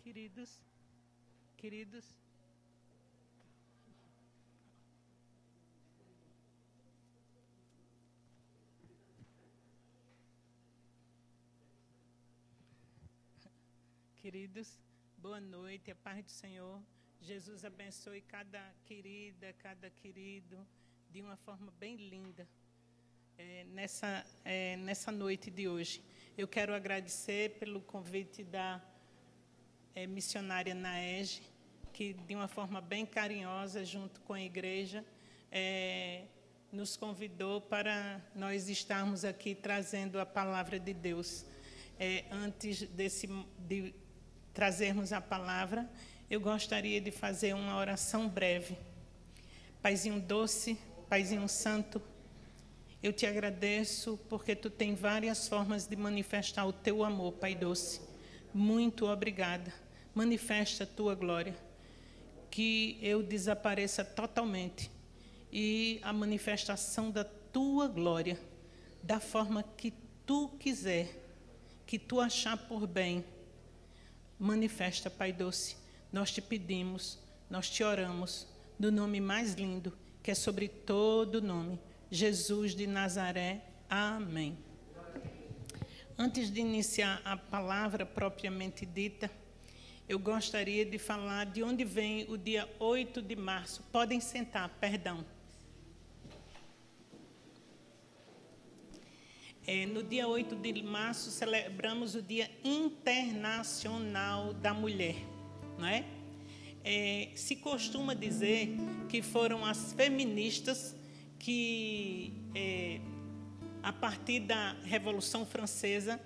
Queridos, boa noite, a paz do Senhor. Jesus abençoe cada querida, cada querido, de uma forma bem linda, nessa noite de hoje. Eu quero agradecer pelo convite da missionária Naege, que, de uma forma bem carinhosa, junto com a igreja, nos convidou para nós estarmos aqui trazendo a palavra de Deus. Antes de trazermos a palavra, eu gostaria de fazer uma oração breve. Paizinho doce, Paizinho santo, eu te agradeço porque tu tem várias formas de manifestar o teu amor, Pai doce. Muito obrigada. Manifesta a tua glória. Que eu desapareça totalmente e a manifestação da tua glória, da forma que tu quiser, que tu achar por bem, manifesta, Pai doce. Nós te pedimos, nós te oramos, no nome mais lindo, que é sobre todo nome, Jesus de Nazaré. Amém. Antes de iniciar a palavra propriamente dita, eu gostaria de falar de onde vem o dia 8 de março. Podem sentar, perdão. No dia 8 de março, celebramos o Dia Internacional da Mulher, não é? Se costuma dizer que foram as feministas que, a partir da Revolução Francesa,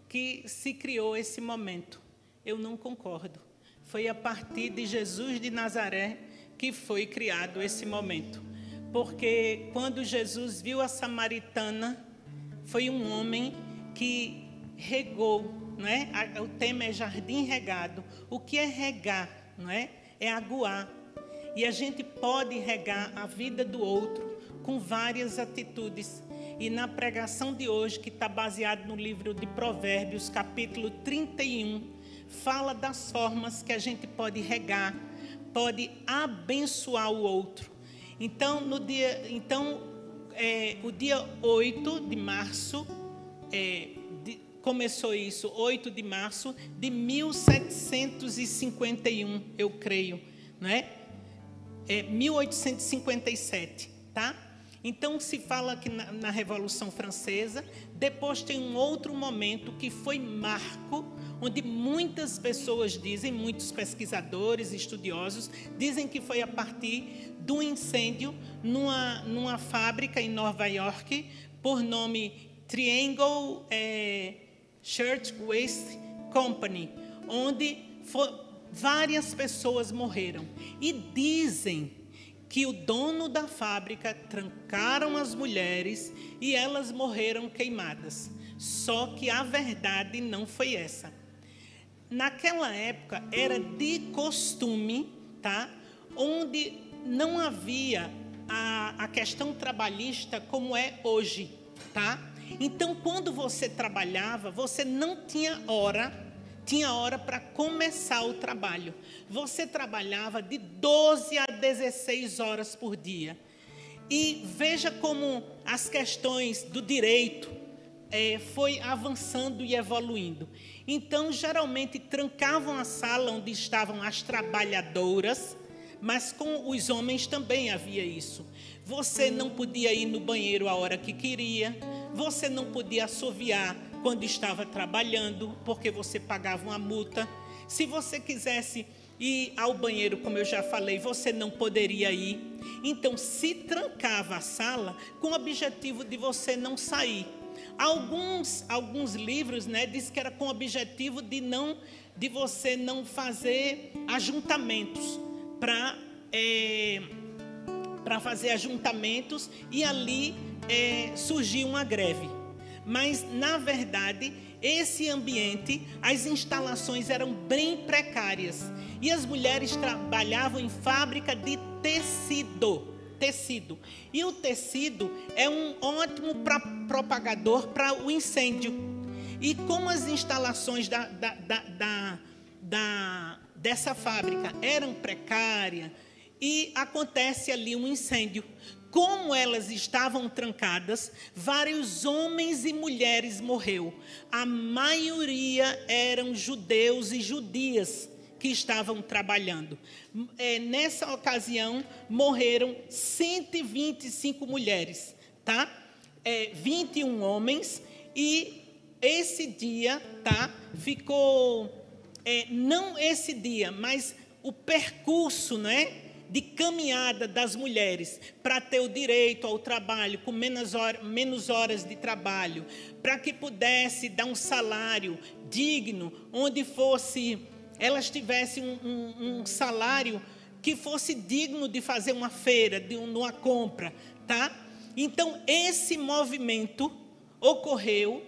que se criou esse momento. Eu não concordo. Foi a partir de Jesus de Nazaré que foi criado esse momento. Porque quando Jesus viu a samaritana, foi um homem que regou, não é? O tema é jardim regado. O que é regar, não é? É aguar. E a gente pode regar a vida do outro com várias atitudes. E na pregação de hoje, que está baseado no livro de Provérbios, capítulo 31, fala das formas que a gente pode regar, pode abençoar o outro. Então, o dia 8 de março, começou isso, 8 de março de 1751, eu creio, não é? 1857, tá? Então, se fala que na Revolução Francesa, depois tem um outro momento que foi marco, onde muitas pessoas dizem, muitos pesquisadores, estudiosos, dizem que foi a partir do incêndio numa fábrica em Nova York, por nome Triangle Shirtwaist Company, onde várias pessoas morreram. E dizem que o dono da fábrica trancaram as mulheres e elas morreram queimadas. Só que a verdade não foi essa. Naquela época era de costume, tá? Onde não havia a questão trabalhista como é hoje, tá? Então, quando você trabalhava, você não tinha hora para começar o trabalho. Você trabalhava de 12 a 16 horas por dia. E veja como as questões do direito foi avançando e evoluindo. Então, geralmente, trancavam a sala onde estavam as trabalhadoras, mas com os homens também havia isso. Você não podia ir no banheiro a hora que queria, você não podia assoviar quando estava trabalhando, porque você pagava uma multa. Se você quisesse ir ao banheiro, como eu já falei, você não poderia ir. Então, se trancava a sala com o objetivo de você não sair. Alguns livros, né, diz que era com o objetivo de você não fazer ajuntamentos, para fazer ajuntamentos e ali surgiu uma greve. Mas, na verdade, esse ambiente, as instalações eram bem precárias. E as mulheres trabalhavam em fábrica de tecido. E o tecido é um ótimo propagador para o incêndio. E como as instalações dessa fábrica eram precárias e acontece ali um incêndio. Como elas estavam trancadas, vários homens e mulheres morreram. A maioria eram judeus e judias que estavam trabalhando. Nessa ocasião, morreram 125 mulheres, tá? 21 homens, e esse dia, tá? Ficou, não esse dia, mas o percurso, né? De caminhada das mulheres para ter o direito ao trabalho com menos horas de trabalho, para que pudesse dar um salário digno, onde fosse, elas tivessem um salário que fosse digno de fazer uma feira, de uma compra, tá? Então, esse movimento ocorreu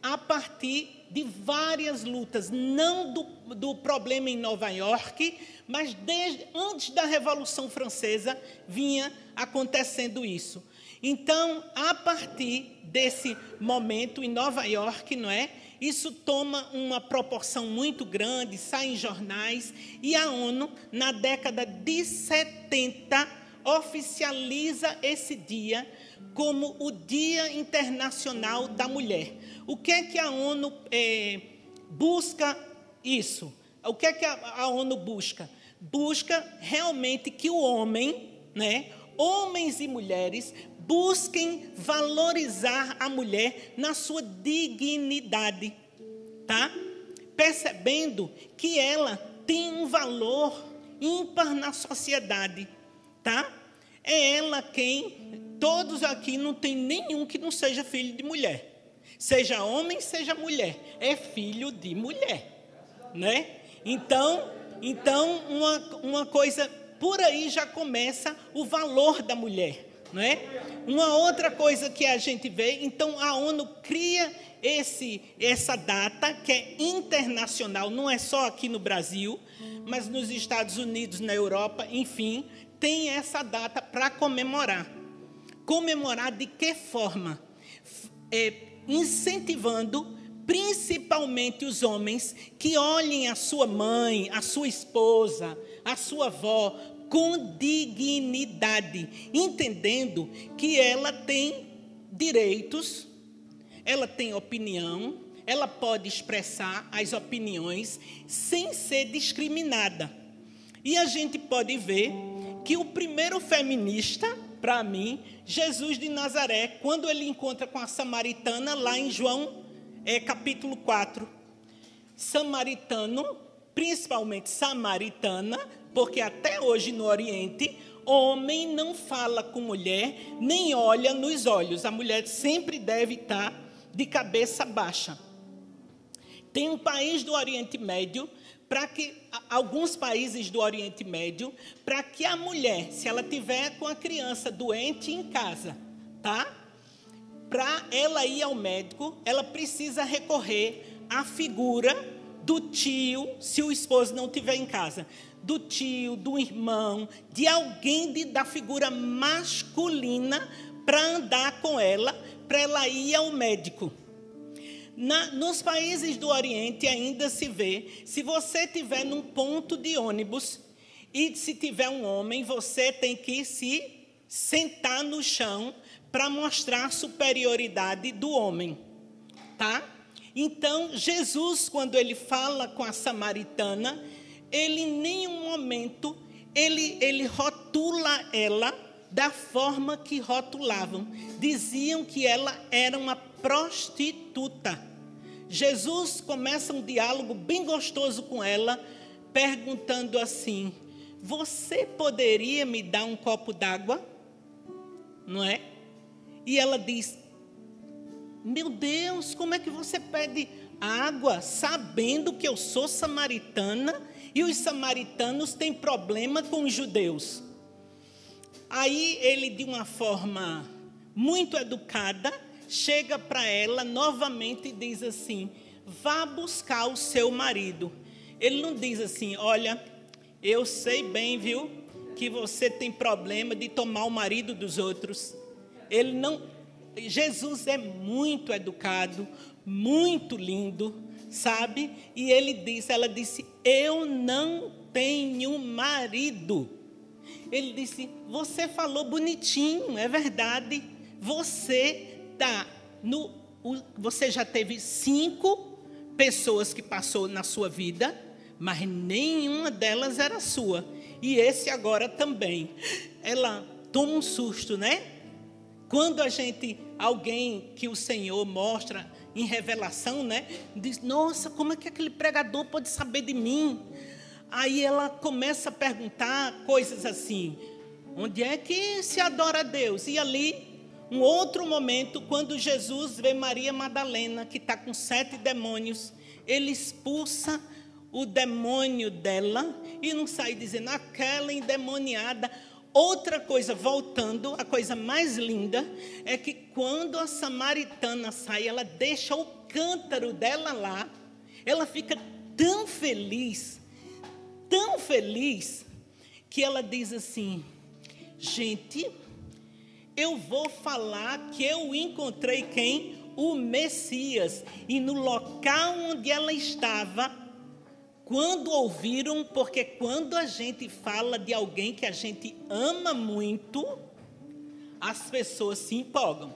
a partir de várias lutas, não do problema em Nova York, mas desde antes da Revolução Francesa vinha acontecendo isso. Então, a partir desse momento em Nova York, não é? Isso toma uma proporção muito grande, sai em jornais, e a ONU, na década de 70, oficializa esse dia como o Dia Internacional da Mulher. O que é que a ONU busca isso? O que é que a ONU busca? Busca realmente que o homem, né, homens e mulheres, busquem valorizar a mulher na sua dignidade, tá? Percebendo que ela tem um valor ímpar na sociedade, tá? É ela quem, todos aqui não tem nenhum que não seja filho de mulher. Seja homem, seja mulher, é filho de mulher, né? Então uma coisa, por aí já começa o valor da mulher, não é? Uma outra coisa que a gente vê, então a ONU cria essa data que é internacional, não é só aqui no Brasil, mas nos Estados Unidos, na Europa, enfim, tem essa data para comemorar. Comemorar de que forma? Incentivando principalmente os homens que olhem a sua mãe, a sua esposa, a sua avó com dignidade, entendendo que ela tem direitos, ela tem opinião, ela pode expressar as opiniões sem ser discriminada. E a gente pode ver que o primeiro feminista, para mim, Jesus de Nazaré, quando ele encontra com a samaritana, lá em João, capítulo 4, samaritano, principalmente samaritana, porque até hoje no Oriente, homem não fala com mulher, nem olha nos olhos. A mulher sempre deve estar de cabeça baixa. Tem um país do Oriente Médio, alguns países do Oriente Médio, para que a mulher, se ela tiver com a criança doente em casa, tá? Para ela ir ao médico, ela precisa recorrer à figura do tio, se o esposo não estiver em casa, do tio, do irmão, de alguém da figura masculina para andar com ela, para ela ir ao médico. Nos países do Oriente ainda se vê, se você estiver num ponto de ônibus e se tiver um homem, você tem que se sentar no chão para mostrar a superioridade do homem, tá? Então, Jesus, quando ele fala com a samaritana, ele em nenhum momento, ele rotula ela da forma que rotulavam. Diziam que ela era uma prostituta. Jesus começa um diálogo bem gostoso com ela, perguntando assim: você poderia me dar um copo d'água? Não é? E ela diz: meu Deus, como é que você pede água sabendo que eu sou samaritana e os samaritanos têm problema com os judeus? Aí ele, de uma forma muito educada, chega para ela novamente e diz assim: vá buscar o seu marido. Ele não diz assim: olha, eu sei bem, viu, que você tem problema de tomar o marido dos outros. Ele não... Jesus é muito educado, muito lindo, sabe? E ela disse, eu não tenho marido. Ele disse, você falou bonitinho, é verdade. Você já teve 5 pessoas que passou na sua vida, mas nenhuma delas era sua. E esse agora também. Ela toma um susto, né? Quando alguém que o Senhor mostra em revelação, né? Diz, nossa, como é que aquele pregador pode saber de mim? Aí ela começa a perguntar coisas assim, onde é que se adora a Deus? E ali, um outro momento, quando Jesus vê Maria Madalena, que está com 7 demônios, ele expulsa o demônio dela e não sai dizendo, aquela endemoniada. Outra coisa, voltando, a coisa mais linda, é que quando a samaritana sai, ela deixa o cântaro dela lá, ela fica tão feliz, que ela diz assim, gente, eu vou falar que eu encontrei quem? O Messias. E no local onde ela estava, quando ouviram, porque quando a gente fala de alguém que a gente ama muito, as pessoas se empolgam,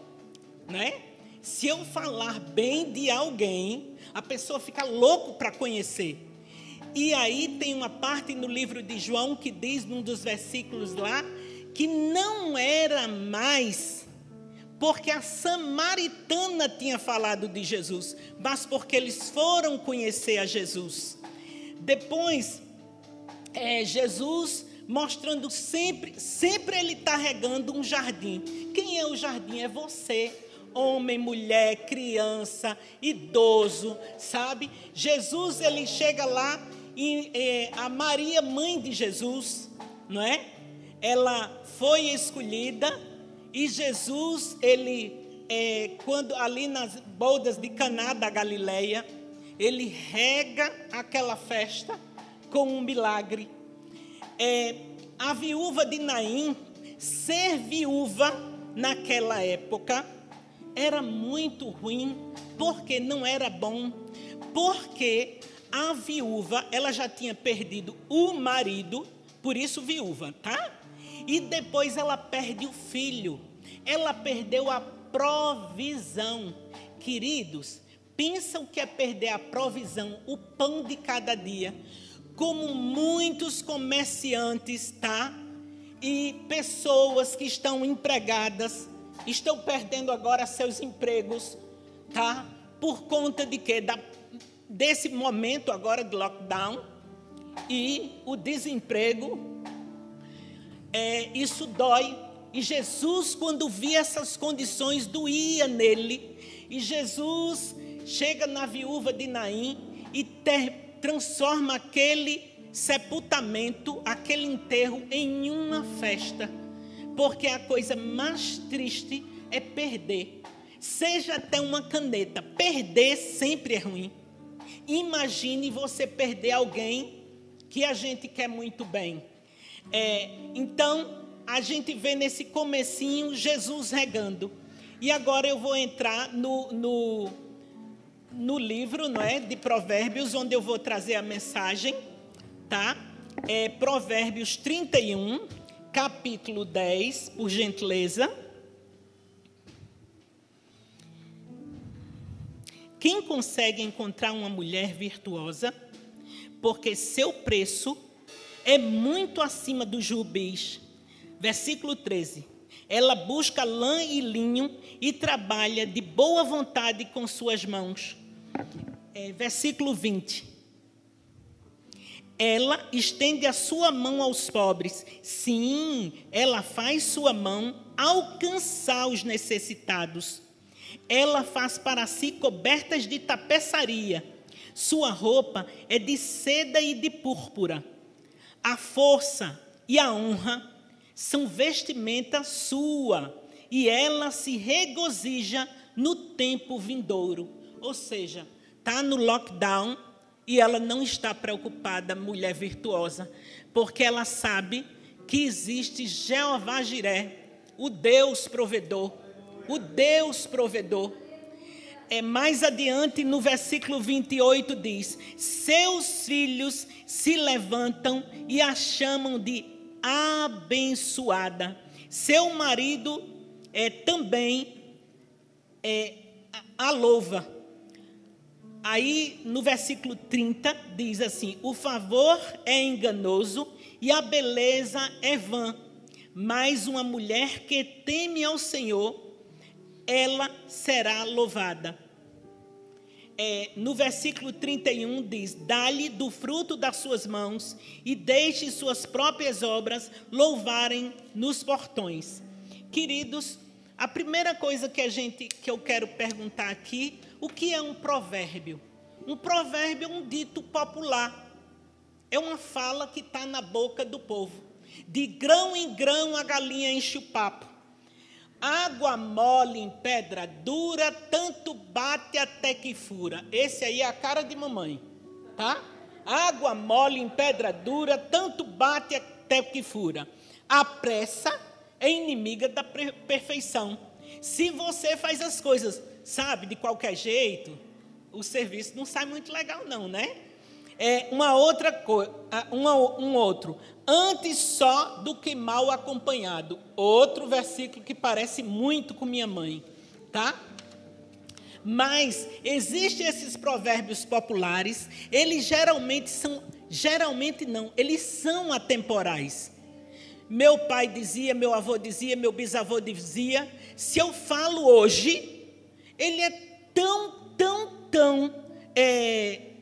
né? Se eu falar bem de alguém, a pessoa fica louco para conhecer. E aí tem uma parte no livro de João que diz, num dos versículos lá, que não era mais porque a samaritana tinha falado de Jesus, mas porque eles foram conhecer a Jesus. Depois, Jesus mostrando sempre ele está regando um jardim. Quem é o jardim? É você, homem, mulher, criança, idoso, sabe? Jesus, ele chega lá e a Maria, mãe de Jesus, não é? Ela foi escolhida e Jesus, quando ali nas bodas de Caná da Galileia, ele rega aquela festa com um milagre. A viúva de Naim, ser viúva naquela época, era muito ruim, porque não era bom, porque a viúva, ela já tinha perdido o marido, por isso viúva, tá? E depois ela perde o filho, ela perdeu a provisão. Queridos, pensam que é perder a provisão, o pão de cada dia, como muitos comerciantes, tá? E pessoas que estão empregadas, estão perdendo agora seus empregos, tá? Por conta de quê? Desse momento agora de lockdown e o desemprego, isso dói. E Jesus, quando via essas condições, doía nele. E Jesus chega na viúva de Naim e transforma aquele sepultamento, aquele enterro, em uma festa. Porque a coisa mais triste é perder. Seja até uma caneta. Perder sempre é ruim. Imagine você perder alguém que a gente quer muito bem. Então, a gente vê nesse comecinho Jesus regando. E agora eu vou entrar no livro, não é, de Provérbios, onde eu vou trazer a mensagem, tá? Provérbios 31, capítulo 10, por gentileza. Quem consegue encontrar uma mulher virtuosa? Porque seu preço é muito acima dos rubis. Versículo 13. Ela busca lã e linho e trabalha de boa vontade com suas mãos. Versículo 20. Ela estende a sua mão aos pobres. Sim, ela faz sua mão alcançar os necessitados. Ela faz para si cobertas de tapeçaria. Sua roupa é de seda e de púrpura. A força e a honra são vestimenta sua, e ela se regozija no tempo vindouro. Ou seja, está no lockdown e ela não está preocupada, mulher virtuosa, porque ela sabe que existe Jeová Jiré, o Deus provedor, o Deus provedor. mais adiante, no versículo 28, diz: seus filhos se levantam e a chamam de abençoada. Seu marido também a louva. Aí, no versículo 30, diz assim: o favor é enganoso e a beleza é vã, mas uma mulher que teme ao Senhor, ela será louvada. No versículo 31 diz: dá-lhe do fruto das suas mãos e deixe suas próprias obras louvarem nos portões. Queridos, a primeira coisa que eu quero perguntar aqui: o que é um provérbio? Um provérbio é um dito popular, é uma fala que está na boca do povo. De grão em grão a galinha enche o papo. Água mole em pedra dura, tanto bate até que fura. Esse aí é a cara de mamãe, tá? Água mole em pedra dura, tanto bate até que fura. A pressa é inimiga da perfeição. Se você faz as coisas, sabe, de qualquer jeito, o serviço não sai muito legal não, né? Uma outra coisa, um outro: antes só do que mal acompanhado. Outro versículo que parece muito com minha mãe, tá? Mas existem esses provérbios populares, eles eles são atemporais. Meu pai dizia, meu avô dizia, meu bisavô dizia. Se eu falo hoje, ele é tão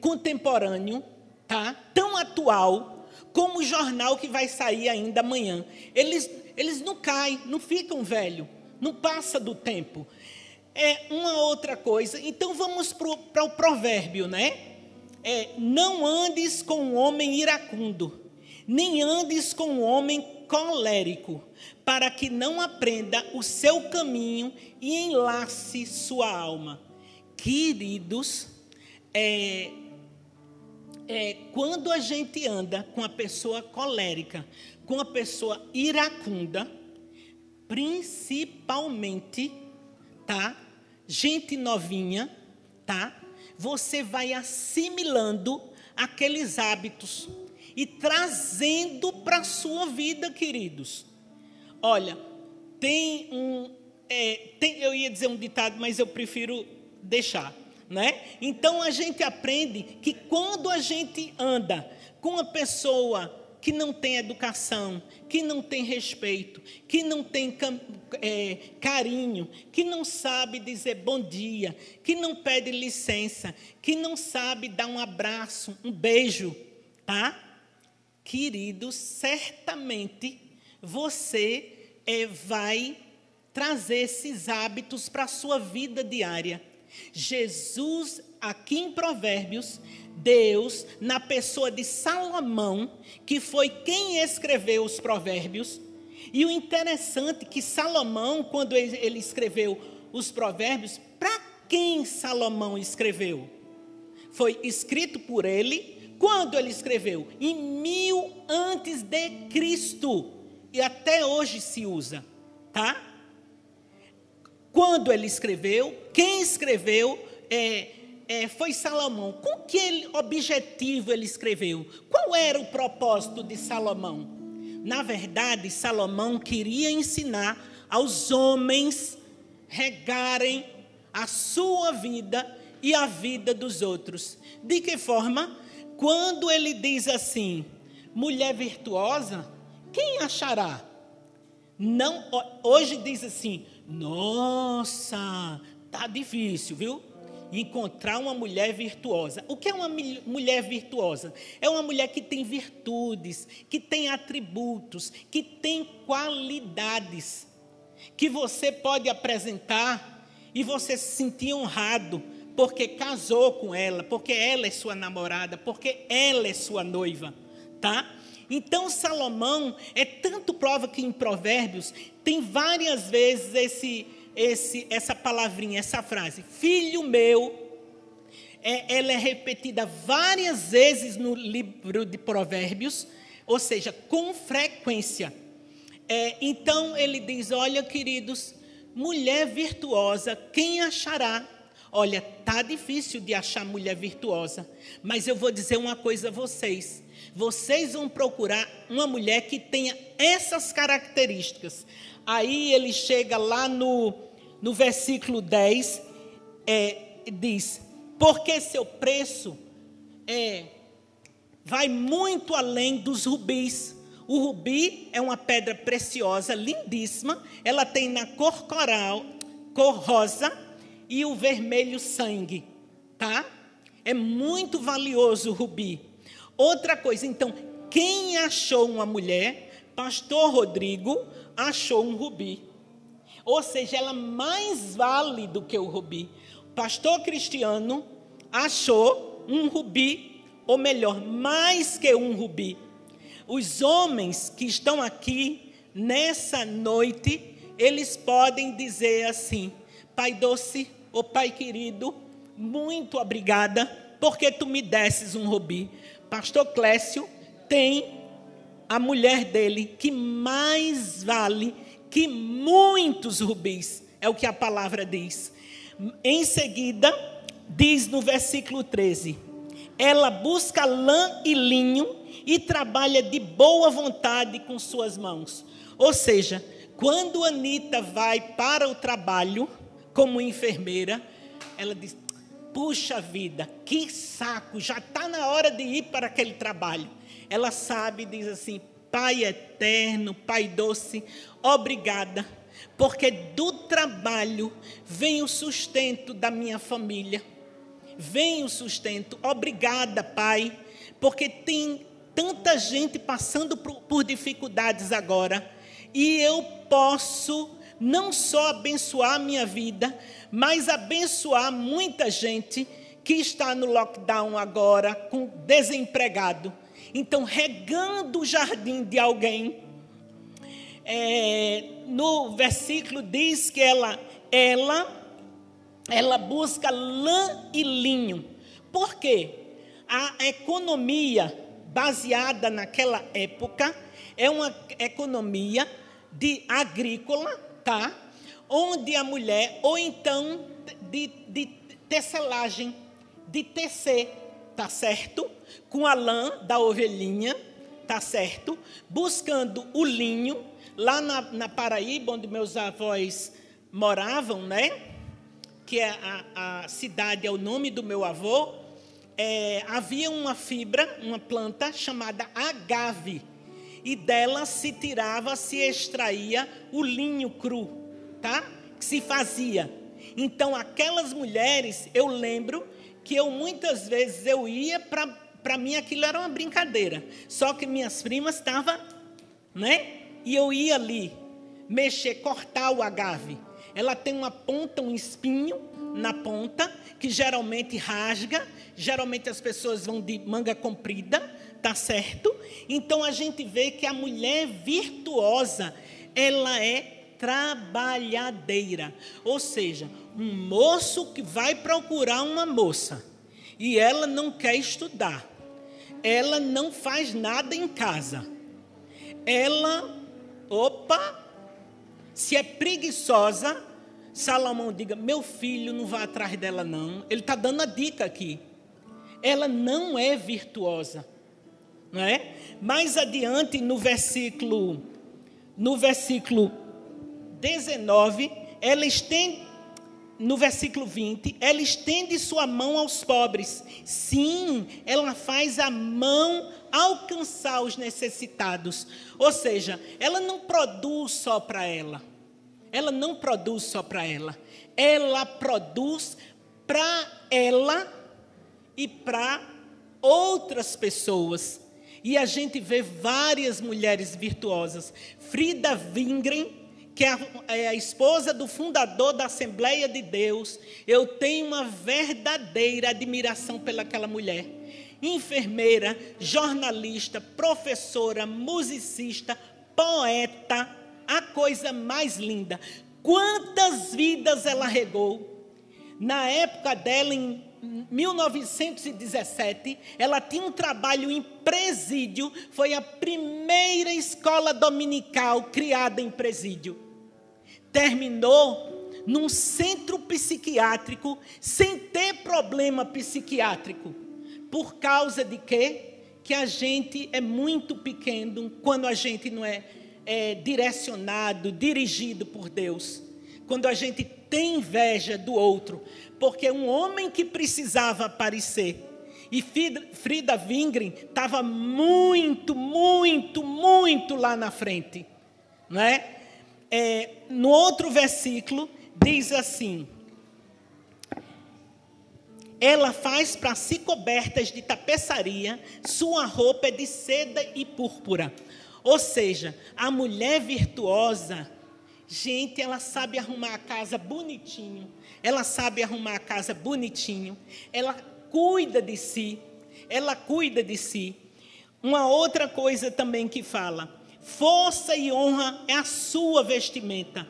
contemporâneo, tá? Tão atual, como o jornal que vai sair ainda amanhã. Eles não caem, não ficam velhos, não passa do tempo. Uma outra coisa. Então vamos para o provérbio, né? Não andes com um homem iracundo, nem andes com um homem colérico, para que não aprenda o seu caminho e enlace sua alma. Queridos, quando a gente anda com a pessoa colérica, com a pessoa iracunda, principalmente, tá? Gente novinha, tá? Você vai assimilando aqueles hábitos e trazendo para a sua vida, queridos. Olha, eu ia dizer um ditado, mas eu prefiro deixar, né? Então a gente aprende que quando a gente anda com uma pessoa que não tem educação, que não tem respeito, que não tem carinho, que não sabe dizer bom dia, que não pede licença, que não sabe dar um abraço, um beijo, tá? Querido, certamente você vai trazer esses hábitos para a sua vida diária. Jesus, aqui em Provérbios, Deus, na pessoa de Salomão, que foi quem escreveu os provérbios. E o interessante é que Salomão, quando ele escreveu os provérbios, para quem Salomão escreveu? Foi escrito por ele. Quando ele escreveu? Em 1000 antes de Cristo. E até hoje se usa, tá? Quando ele escreveu, quem escreveu foi Salomão. Com que objetivo ele escreveu? Qual era o propósito de Salomão? Na verdade, Salomão queria ensinar aos homens regarem a sua vida e a vida dos outros. De que forma? Quando ele diz assim, mulher virtuosa, quem achará? Não, hoje diz assim, nossa, tá difícil, viu? Encontrar uma mulher virtuosa. O que é uma mulher virtuosa? É uma mulher que tem virtudes, que tem atributos, que tem qualidades, que você pode apresentar e você se sentir honrado, porque casou com ela, porque ela é sua namorada, porque ela é sua noiva, tá? Então Salomão tanto prova que em Provérbios tem várias vezes essa palavrinha, essa frase, filho meu. Ela é repetida várias vezes no livro de Provérbios, ou seja, com frequência. Então ele diz, olha queridos, mulher virtuosa, quem achará? Olha, tá difícil de achar mulher virtuosa, mas eu vou dizer uma coisa a vocês. Vocês vão procurar uma mulher que tenha essas características. Aí ele chega lá no versículo 10, diz, porque seu preço vai muito além dos rubis. O rubi é uma pedra preciosa, lindíssima. Ela tem na cor coral, cor rosa e o vermelho sangue, tá? É muito valioso o rubi. Outra coisa, então, quem achou uma mulher, pastor Rodrigo, achou um rubi. Ou seja, ela mais vale do que o rubi. Pastor Cristiano achou um rubi, ou melhor, mais que um rubi. Os homens que estão aqui nessa noite, eles podem dizer assim, Pai doce, ou Pai querido, muito obrigada, porque tu me desses um rubi. Pastor Clécio tem a mulher dele que mais vale que muitos rubis, é o que a palavra diz. Em seguida, diz no versículo 13, ela busca lã e linho e trabalha de boa vontade com suas mãos. Ou seja, quando Anita vai para o trabalho como enfermeira, ela diz, puxa vida, que saco, já está na hora de ir para aquele trabalho. Ela sabe, diz assim, Pai eterno, Pai doce, obrigada, porque do trabalho vem o sustento da minha família. Vem o sustento, obrigada, Pai, porque tem tanta gente passando por dificuldades agora, e eu posso não só abençoar a minha vida, mas abençoar muita gente que está no lockdown agora, com desempregado. Então, regando o jardim de alguém, no versículo diz que ela busca lã e linho. Por quê? A economia baseada naquela época é uma economia de agrícola, tá? Onde a mulher, ou então de tecelagem, de tecer, tá certo? Com a lã da ovelhinha, tá certo? Buscando o linho, lá na Paraíba, onde meus avós moravam, né? Que é a cidade, é o nome do meu avô, havia uma fibra, uma planta chamada agave, e dela se extraía o linho cru, tá? Que se fazia. Então, aquelas mulheres, eu lembro que muitas vezes eu ia, para mim aquilo era uma brincadeira, só que minhas primas estavam, né? E eu ia ali, mexer, cortar o agave. Ela tem uma ponta, um espinho na ponta, que geralmente rasga, geralmente as pessoas vão de manga comprida, tá certo? Então a gente vê que a mulher virtuosa, ela é trabalhadeira. Ou seja, um moço que vai procurar uma moça, e ela não quer estudar, ela não faz nada em casa, se é preguiçosa, Salomão diga, meu filho, não vá atrás dela não. Ele está dando a dica aqui. Ela não é virtuosa, não é? Mais adiante, no versículo 19, ela estende, no versículo 20, ela estende sua mão aos pobres. Sim, ela faz a mão alcançar os necessitados. Ou seja, ela não produz só para ela. Ela não produz só para ela. Ela produz para ela e para outras pessoas. E a gente vê várias mulheres virtuosas. Frida Wingren, que é a esposa do fundador da Assembleia de Deus, eu tenho uma verdadeira admiração pelaquela mulher. Enfermeira, jornalista, professora, musicista, poeta, a coisa mais linda. Quantas vidas ela regou? Na época dela, em 1917, ela tinha um trabalho em presídio, foi a primeira escola dominical criada em presídio. Terminou num centro psiquiátrico sem ter problema psiquiátrico. Por causa de quê? Que a gente é muito pequeno quando a gente não é direcionado, dirigido por Deus. Quando a gente tem inveja do outro. Porque um homem que precisava aparecer, e Frida Wingren estava muito, muito, muito lá na frente. Não é? No outro versículo, diz assim: ela faz para si cobertas de tapeçaria, sua roupa é de seda e púrpura. Ou seja, a mulher virtuosa, gente, ela sabe arrumar a casa bonitinho, ela sabe arrumar a casa bonitinho, ela cuida de si, ela cuida de si. Uma outra coisa também que fala: força e honra é a sua vestimenta,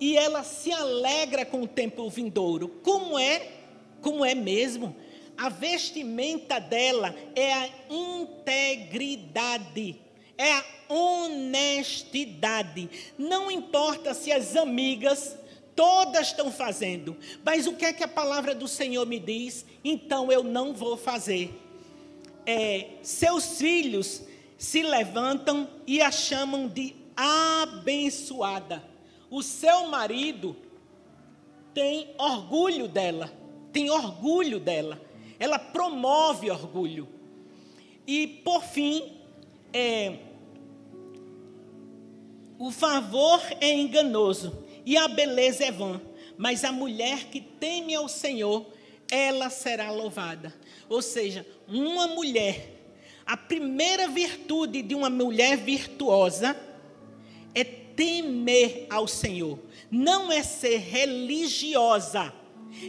e ela se alegra com o tempo vindouro. Como é mesmo? A vestimenta dela é a integridade, é a honestidade. Não importa se as amigas todas estão fazendo, mas o que é que a palavra do Senhor me diz? Então eu não vou fazer. Seus filhos se levantam e a chamam de abençoada. O seu marido tem orgulho dela, ela promove orgulho. E por fim, o favor é enganoso e a beleza é vã, mas a mulher que teme ao Senhor, ela será louvada. Ou seja, uma mulher, a primeira virtude de uma mulher virtuosa é temer ao Senhor. Não é ser religiosa,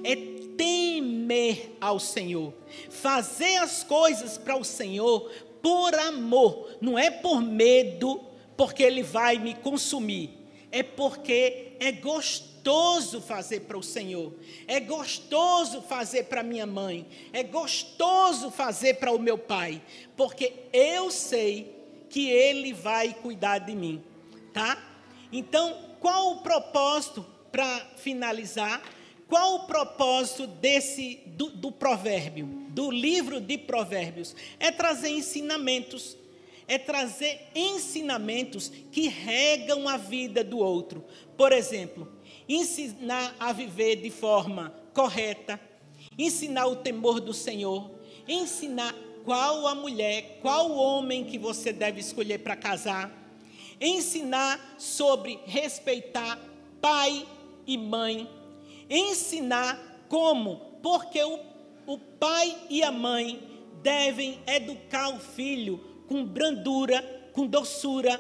é temer ao Senhor. Fazer as coisas para o Senhor por amor, não é por medo, porque Ele vai me consumir. É porque é gostoso fazer para o Senhor, é gostoso fazer para minha mãe, é gostoso fazer para o meu pai, porque eu sei que Ele vai cuidar de mim, tá? Então, qual o propósito, para finalizar, qual o propósito do provérbio, do livro de Provérbios? É trazer ensinamentos. É trazer ensinamentos que regam a vida do outro. Por exemplo, ensinar a viver de forma correta, ensinar o temor do Senhor, ensinar qual a mulher, qual o homem que você deve escolher para casar, ensinar sobre respeitar pai e mãe, ensinar como, porque o pai e a mãe devem educar o filho com brandura, com doçura,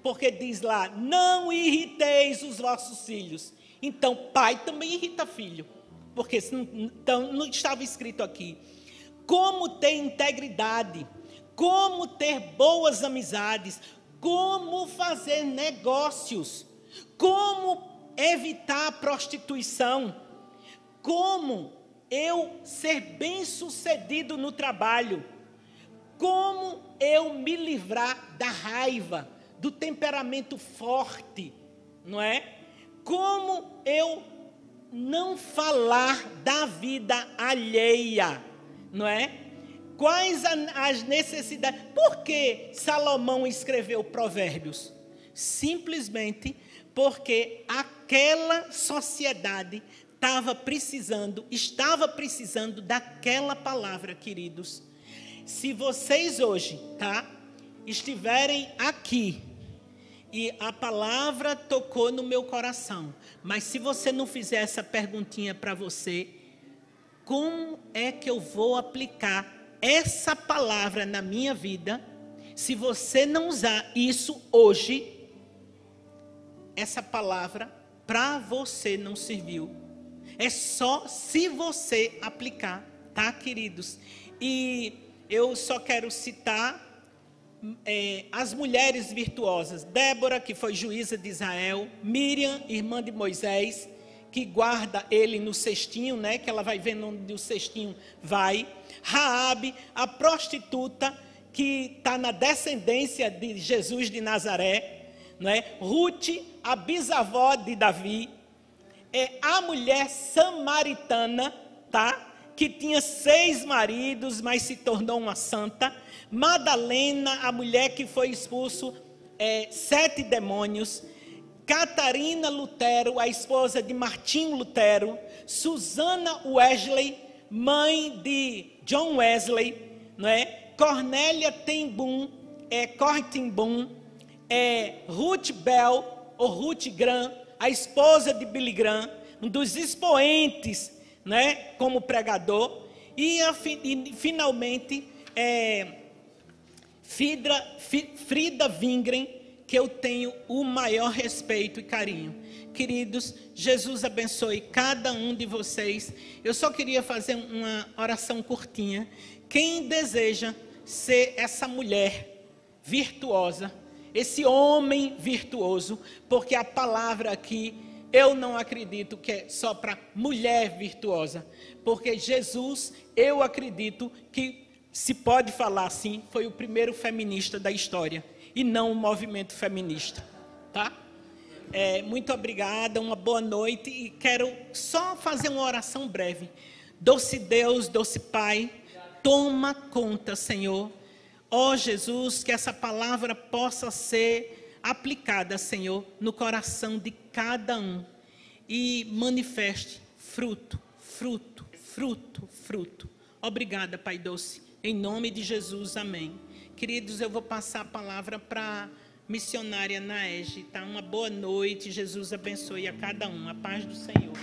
porque diz lá: não irriteis os vossos filhos. Então, pai também irrita filho, porque então, não estava escrito aqui. Como ter integridade, como ter boas amizades, como fazer negócios, como evitar a prostituição, como eu ser bem-sucedido no trabalho, como eu me livrar da raiva, do temperamento forte, não é? Como eu não falar da vida alheia, não é? Quais as necessidades? Por que Salomão escreveu Provérbios? Simplesmente porque aquela sociedade estava precisando daquela palavra, queridos. Se vocês hoje, estiverem aqui e a palavra tocou no meu coração, mas se você não fizer essa perguntinha para você, como é que eu vou aplicar essa palavra na minha vida? Se você não usar isso hoje, essa palavra para você não serviu. É só se você aplicar, tá, queridos? E eu só quero citar as mulheres virtuosas. Débora, que foi juíza de Israel. Miriam, irmã de Moisés, que guarda ele no cestinho, né? Que ela vai vendo onde o cestinho vai. Raabe, a prostituta, que está na descendência de Jesus de Nazaré. Não é? Ruth, a bisavó de Davi. é a mulher samaritana, tá? Que tinha 6 maridos, mas se tornou uma santa. Madalena, a mulher que foi expulso 7 demônios. Catarina Lutero, a esposa de Martinho Lutero. Susana Wesley, mãe de John Wesley, não é? Cornélia ten Boom, Corrie ten Boom, Ruth Bell, ou Ruth Graham, a esposa de Billy Graham, um dos expoentes, né, como pregador. E finalmente, Frida Wingren, que eu tenho o maior respeito e carinho. Queridos, Jesus abençoe cada um de vocês. Eu só queria fazer uma oração curtinha. Quem deseja ser essa mulher virtuosa, esse homem virtuoso, porque a palavra aqui, eu não acredito que é só para mulher virtuosa, porque Jesus, eu acredito que, se pode falar assim, foi o primeiro feminista da história, e não o movimento feminista, tá? Muito obrigada, uma boa noite, e quero só fazer uma oração breve. Doce Deus, doce Pai, toma conta, Senhor. Ó Jesus, que essa palavra possa ser aplicada, Senhor, no coração de cada um, e manifeste fruto, fruto, fruto, fruto. Obrigada, Pai doce, em nome de Jesus, amém. Queridos, eu vou passar a palavra para a missionária Naege, tá? Uma boa noite, Jesus abençoe a cada um, a paz do Senhor.